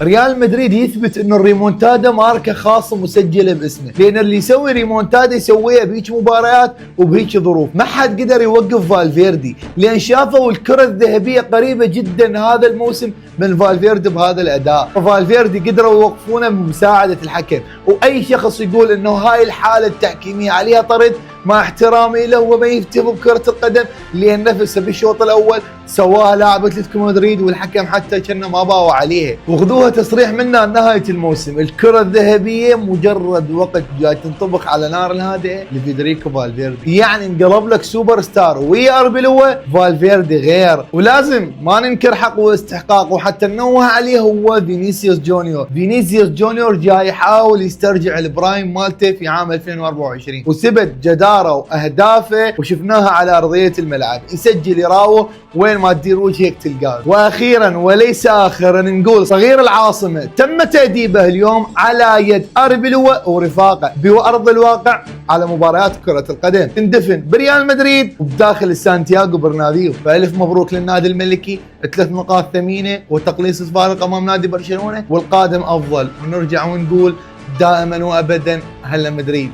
ريال مدريد يثبت انه الريمونتادا ماركه خاصه مسجله باسمه، لان اللي يسوي ريمونتادا يسويها بهيك مباريات وبهيك ظروف. ما حد قدر يوقف فالفيردي، لان شافوا الكره الذهبيه قريبه جدا هذا الموسم من فالفيردي بهذا الاداء، فالفيردي قدروا يوقفونه بمساعده الحكم. واي شخص يقول انه هاي الحاله التحكيميه عليها طرد، مع احترامي له هو ما يفتهم بكره القدم، لان نفسه بالشوط الاول سواها لاعب اتلتيكو مدريد والحكم حتى كنا ما باوع عليه. وخذوها تصريح منا نهايه الموسم، الكره الذهبيه مجرد وقت جاي تنطبخ على نار الهادئه لفيدريكو فالفيردي، يعني انقلب لك سوبر ستار ويا اربيلوه. فالفيردي غير، ولازم ما ننكر حقه واستحقاقه، وحتى ننوه عليه هو فينيسيوس جونيور. فينيسيوس جونيور جاي يحاول يسترجع البرايم مالته في عام 2024، وثبت جدارة واهدافه وشفناها على ارضيه الملعب، يسجل يراوغ وين ما تدير وجهك تلقاه. واخيرا وليس اخرا نقول صغير العاصمه تم تاديبه اليوم على يد اربيلوه ورفاقه بارض الواقع على مباريات كره القدم، تندفن بريال مدريد وبداخل سانتياغو برنابيو. فالف مبروك للنادي الملكي، 3 نقاط ثمينه وتقليص الفارق امام نادي برشلونه، والقادم افضل. ونرجع ونقول دائما وابدا هلا مدريد.